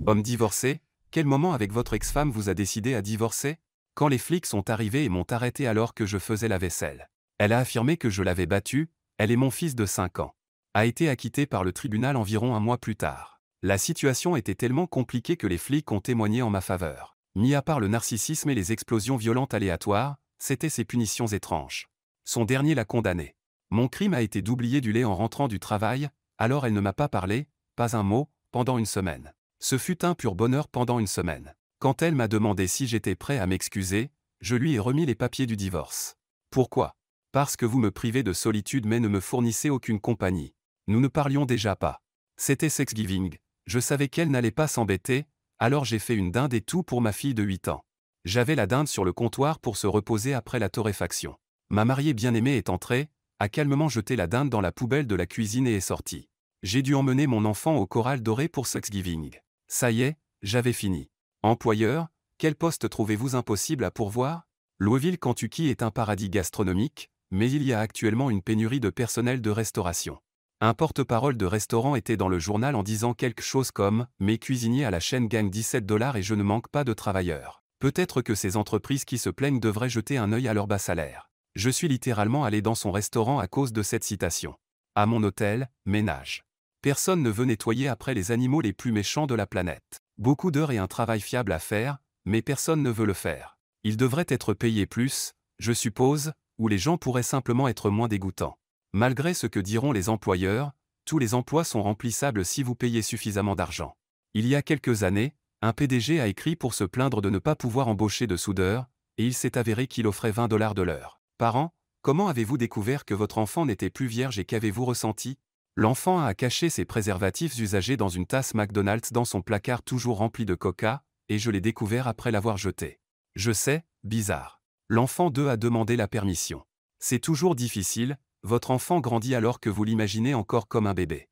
Homme divorcé, quel moment avec votre ex-femme vous a décidé à divorcer? Quand les flics sont arrivés et m'ont arrêté alors que je faisais la vaisselle. Elle a affirmé que je l'avais battue, elle et mon fils de 5 ans. A été acquittée par le tribunal environ un mois plus tard. La situation était tellement compliquée que les flics ont témoigné en ma faveur. Mis à part le narcissisme et les explosions violentes aléatoires, c'étaient ces punitions étranges. Son dernier l'a condamné. Mon crime a été d'oublier du lait en rentrant du travail, alors elle ne m'a pas parlé, pas un mot, pendant une semaine. Ce fut un pur bonheur pendant une semaine. Quand elle m'a demandé si j'étais prêt à m'excuser, je lui ai remis les papiers du divorce. Pourquoi? Parce que vous me privez de solitude mais ne me fournissez aucune compagnie. Nous ne parlions déjà pas. C'était Thanksgiving, je savais qu'elle n'allait pas s'embêter, alors j'ai fait une dinde et tout pour ma fille de 8 ans. J'avais la dinde sur le comptoir pour se reposer après la torréfaction. Ma mariée bien-aimée est entrée, a calmement jeté la dinde dans la poubelle de la cuisine et est sortie. J'ai dû emmener mon enfant au Coral Doré pour Thanksgiving. Ça y est, j'avais fini. Employeur, quel poste trouvez-vous impossible à pourvoir? Louisville, Kentucky est un paradis gastronomique, mais il y a actuellement une pénurie de personnel de restauration. Un porte-parole de restaurant était dans le journal en disant quelque chose comme « Mes cuisiniers à la chaîne gagnent 17 $ et je ne manque pas de travailleurs ». Peut-être que ces entreprises qui se plaignent devraient jeter un œil à leur bas salaire. Je suis littéralement allé dans son restaurant à cause de cette citation. À mon hôtel, ménage. Personne ne veut nettoyer après les animaux les plus méchants de la planète. Beaucoup d'heures et un travail fiable à faire, mais personne ne veut le faire. Ils devraient être payés plus, je suppose, ou les gens pourraient simplement être moins dégoûtants. Malgré ce que diront les employeurs, tous les emplois sont remplissables si vous payez suffisamment d'argent. Il y a quelques années, un PDG a écrit pour se plaindre de ne pas pouvoir embaucher de soudeur, et il s'est avéré qu'il offrait 20 $ de l'heure. Parents, comment avez-vous découvert que votre enfant n'était plus vierge et qu'avez-vous ressenti? L'enfant a caché ses préservatifs usagés dans une tasse McDonald's dans son placard toujours rempli de coca, et je l'ai découvert après l'avoir jeté. Je sais, bizarre. L'enfant 2 a demandé la permission. C'est toujours difficile, votre enfant grandit alors que vous l'imaginez encore comme un bébé.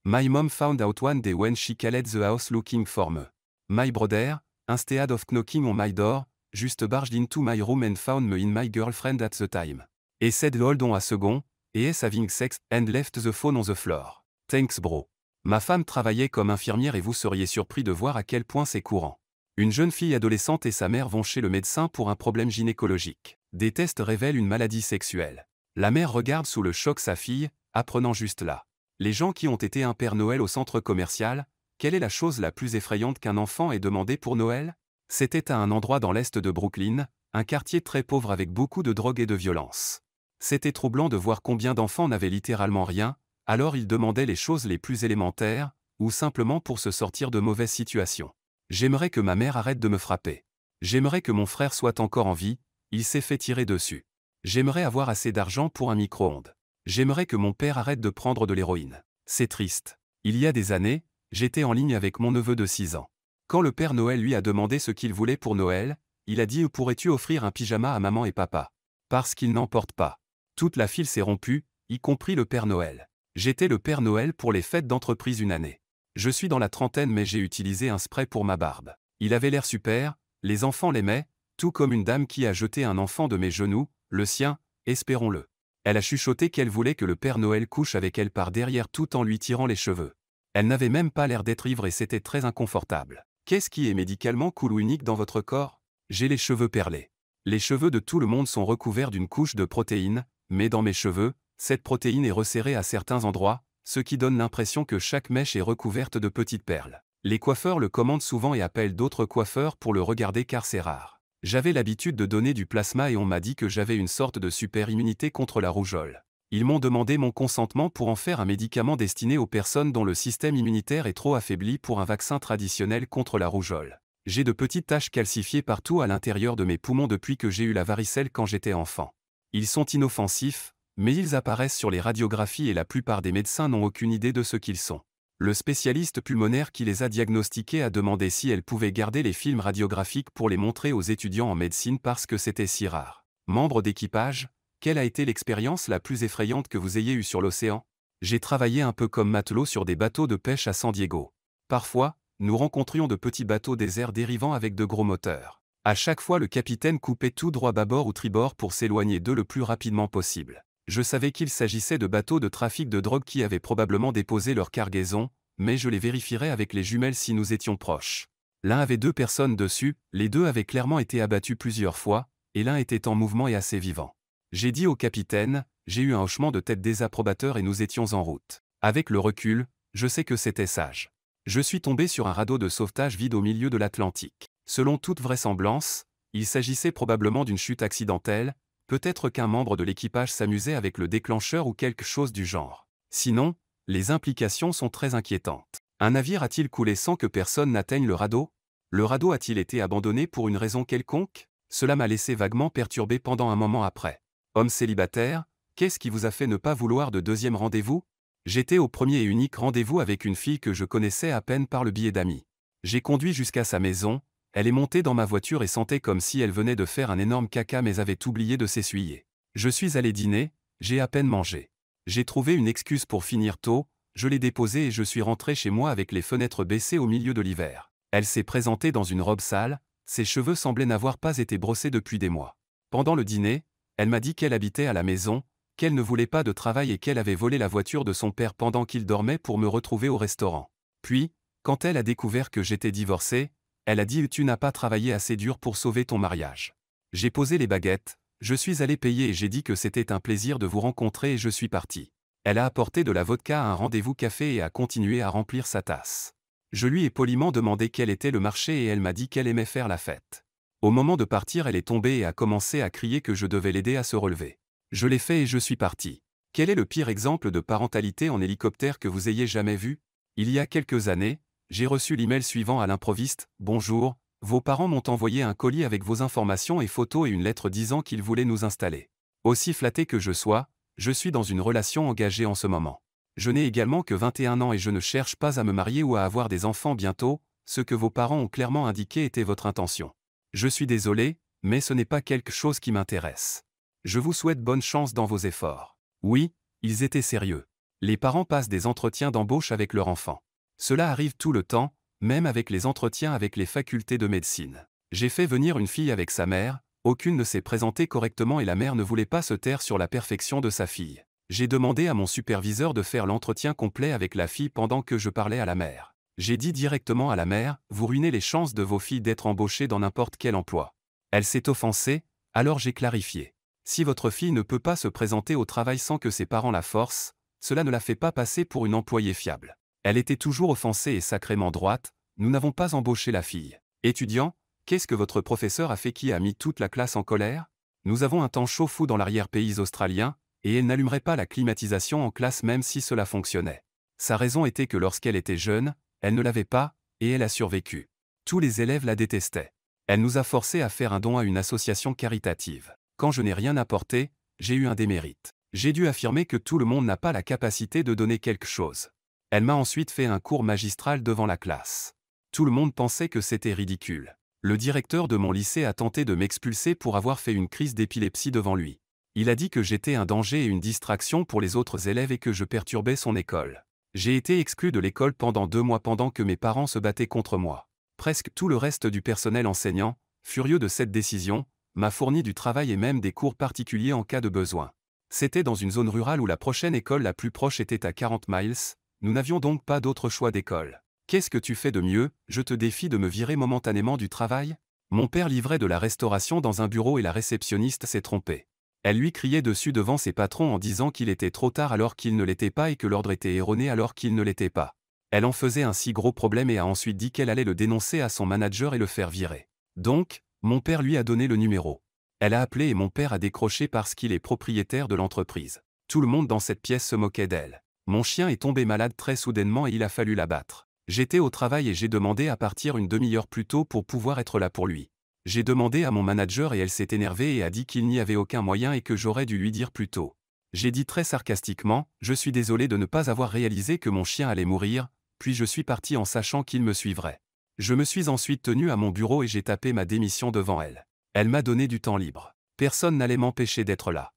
My mom found out one day when she called the house looking for me. My brother, instead of knocking on my door, just barged into my room and found me in my girlfriend at the time. He said hold on a second, he is having sex, and left the phone on the floor. Thanks bro. Ma femme travaillait comme infirmière et vous seriez surpris de voir à quel point c'est courant. Une jeune fille adolescente et sa mère vont chez le médecin pour un problème gynécologique. Des tests révèlent une maladie sexuelle. La mère regarde sous le choc sa fille, apprenant juste là. Les gens qui ont été un Père Noël au centre commercial, quelle est la chose la plus effrayante qu'un enfant ait demandé pour Noël? C'était à un endroit dans l'est de Brooklyn, un quartier très pauvre avec beaucoup de drogue et de violence. C'était troublant de voir combien d'enfants n'avaient littéralement rien, alors ils demandaient les choses les plus élémentaires, ou simplement pour se sortir de mauvaises situations. J'aimerais que ma mère arrête de me frapper. J'aimerais que mon frère soit encore en vie, il s'est fait tirer dessus. J'aimerais avoir assez d'argent pour un micro-ondes. J'aimerais que mon père arrête de prendre de l'héroïne. C'est triste. Il y a des années, j'étais en ligne avec mon neveu de 6 ans. Quand le Père Noël lui a demandé ce qu'il voulait pour Noël, il a dit « Pourrais-tu offrir un pyjama à maman et papa ?» Parce qu'il n'en porte pas. Toute la file s'est rompue, y compris le Père Noël. J'étais le Père Noël pour les fêtes d'entreprise une année. Je suis dans la trentaine mais j'ai utilisé un spray pour ma barbe. Il avait l'air super, les enfants l'aimaient, tout comme une dame qui a jeté un enfant de mes genoux, le sien, espérons-le. Elle a chuchoté qu'elle voulait que le Père Noël couche avec elle par derrière tout en lui tirant les cheveux. Elle n'avait même pas l'air d'être ivre et c'était très inconfortable. Qu'est-ce qui est médicalement cool ou unique dans votre corps? J'ai les cheveux perlés. Les cheveux de tout le monde sont recouverts d'une couche de protéines, mais dans mes cheveux, cette protéine est resserrée à certains endroits, ce qui donne l'impression que chaque mèche est recouverte de petites perles. Les coiffeurs le commandent souvent et appellent d'autres coiffeurs pour le regarder car c'est rare. J'avais l'habitude de donner du plasma et on m'a dit que j'avais une sorte de super immunité contre la rougeole. Ils m'ont demandé mon consentement pour en faire un médicament destiné aux personnes dont le système immunitaire est trop affaibli pour un vaccin traditionnel contre la rougeole. J'ai de petites taches calcifiées partout à l'intérieur de mes poumons depuis que j'ai eu la varicelle quand j'étais enfant. Ils sont inoffensifs, mais ils apparaissent sur les radiographies et la plupart des médecins n'ont aucune idée de ce qu'ils sont. Le spécialiste pulmonaire qui les a diagnostiqués a demandé si elle pouvait garder les films radiographiques pour les montrer aux étudiants en médecine parce que c'était si rare. Membre d'équipage, quelle a été l'expérience la plus effrayante que vous ayez eue sur l'océan? J'ai travaillé un peu comme matelot sur des bateaux de pêche à San Diego. Parfois, nous rencontrions de petits bateaux déserts dérivant avec de gros moteurs. À chaque fois le capitaine coupait tout droit bâbord ou tribord pour s'éloigner d'eux le plus rapidement possible. Je savais qu'il s'agissait de bateaux de trafic de drogue qui avaient probablement déposé leur cargaison, mais je les vérifierai avec les jumelles si nous étions proches. L'un avait 2 personnes dessus, les 2 avaient clairement été abattus plusieurs fois, et l'un était en mouvement et assez vivant. J'ai dit au capitaine, j'ai eu un hochement de tête désapprobateur et nous étions en route. Avec le recul, je sais que c'était sage. Je suis tombé sur un radeau de sauvetage vide au milieu de l'Atlantique. Selon toute vraisemblance, il s'agissait probablement d'une chute accidentelle, peut-être qu'un membre de l'équipage s'amusait avec le déclencheur ou quelque chose du genre. Sinon, les implications sont très inquiétantes. Un navire a-t-il coulé sans que personne n'atteigne le radeau? Le radeau a-t-il été abandonné pour une raison quelconque? Cela m'a laissé vaguement perturbé pendant un moment après. Homme célibataire, qu'est-ce qui vous a fait ne pas vouloir de deuxième rendez-vous? J'étais au premier et unique rendez-vous avec une fille que je connaissais à peine par le biais d'amis. J'ai conduit jusqu'à sa maison, elle est montée dans ma voiture et sentait comme si elle venait de faire un énorme caca mais avait oublié de s'essuyer. Je suis allé dîner, j'ai à peine mangé. J'ai trouvé une excuse pour finir tôt, je l'ai déposée et je suis rentré chez moi avec les fenêtres baissées au milieu de l'hiver. Elle s'est présentée dans une robe sale, ses cheveux semblaient n'avoir pas été brossés depuis des mois. Pendant le dîner, elle m'a dit qu'elle habitait à la maison, qu'elle ne voulait pas de travail et qu'elle avait volé la voiture de son père pendant qu'il dormait pour me retrouver au restaurant. Puis, quand elle a découvert que j'étais divorcé, elle a dit « Tu n'as pas travaillé assez dur pour sauver ton mariage ». J'ai posé les baguettes, je suis allé payer et j'ai dit que c'était un plaisir de vous rencontrer et je suis parti. Elle a apporté de la vodka à un rendez-vous café et a continué à remplir sa tasse. Je lui ai poliment demandé quel était le marché et elle m'a dit qu'elle aimait faire la fête. Au moment de partir, elle est tombée et a commencé à crier que je devais l'aider à se relever. Je l'ai fait et je suis parti. Quel est le pire exemple de parentalité en hélicoptère que vous ayez jamais vu? Il y a quelques années, j'ai reçu l'email suivant à l'improviste « Bonjour, vos parents m'ont envoyé un colis avec vos informations et photos et une lettre disant qu'ils voulaient nous installer. Aussi flatté que je sois, je suis dans une relation engagée en ce moment. Je n'ai également que 21 ans et je ne cherche pas à me marier ou à avoir des enfants bientôt, ce que vos parents ont clairement indiqué était votre intention. Je suis désolé, mais ce n'est pas quelque chose qui m'intéresse. Je vous souhaite bonne chance dans vos efforts. » Oui, ils étaient sérieux. Les parents passent des entretiens d'embauche avec leur enfant. Cela arrive tout le temps, même avec les entretiens avec les facultés de médecine. J'ai fait venir une fille avec sa mère, aucune ne s'est présentée correctement et la mère ne voulait pas se taire sur la perfection de sa fille. J'ai demandé à mon superviseur de faire l'entretien complet avec la fille pendant que je parlais à la mère. J'ai dit directement à la mère, vous ruinez les chances de vos filles d'être embauchées dans n'importe quel emploi. Elle s'est offensée, alors j'ai clarifié. Si votre fille ne peut pas se présenter au travail sans que ses parents la forcent, cela ne la fait pas passer pour une employée fiable. Elle était toujours offensée et sacrément droite, nous n'avons pas embauché la fille. Étudiant, qu'est-ce que votre professeur a fait qui a mis toute la classe en colère? Nous avons un temps chaud fou dans l'arrière-pays australien, et elle n'allumerait pas la climatisation en classe même si cela fonctionnait. Sa raison était que lorsqu'elle était jeune, elle ne l'avait pas, et elle a survécu. Tous les élèves la détestaient. Elle nous a forcés à faire un don à une association caritative. Quand je n'ai rien apporté, j'ai eu un démérite. J'ai dû affirmer que tout le monde n'a pas la capacité de donner quelque chose. Elle m'a ensuite fait un cours magistral devant la classe. Tout le monde pensait que c'était ridicule. Le directeur de mon lycée a tenté de m'expulser pour avoir fait une crise d'épilepsie devant lui. Il a dit que j'étais un danger et une distraction pour les autres élèves et que je perturbais son école. J'ai été exclu de l'école pendant 2 mois pendant que mes parents se battaient contre moi. Presque tout le reste du personnel enseignant, furieux de cette décision, m'a fourni du travail et même des cours particuliers en cas de besoin. C'était dans une zone rurale où la prochaine école la plus proche était à 40 miles, nous n'avions donc pas d'autre choix d'école. Qu'est-ce que tu fais de mieux? Je te défie de me virer momentanément du travail? Mon père livrait de la restauration dans un bureau et la réceptionniste s'est trompée. Elle lui criait dessus devant ses patrons en disant qu'il était trop tard alors qu'il ne l'était pas et que l'ordre était erroné alors qu'il ne l'était pas. Elle en faisait un si gros problème et a ensuite dit qu'elle allait le dénoncer à son manager et le faire virer. Donc, mon père lui a donné le numéro. Elle a appelé et mon père a décroché parce qu'il est propriétaire de l'entreprise. Tout le monde dans cette pièce se moquait d'elle. Mon chien est tombé malade très soudainement et il a fallu l'abattre. J'étais au travail et j'ai demandé à partir une demi-heure plus tôt pour pouvoir être là pour lui. J'ai demandé à mon manager et elle s'est énervée et a dit qu'il n'y avait aucun moyen et que j'aurais dû lui dire plus tôt. J'ai dit très sarcastiquement, je suis désolé de ne pas avoir réalisé que mon chien allait mourir, puis je suis parti en sachant qu'il me suivrait. Je me suis ensuite tenu à mon bureau et j'ai tapé ma démission devant elle. Elle m'a donné du temps libre. Personne n'allait m'empêcher d'être là.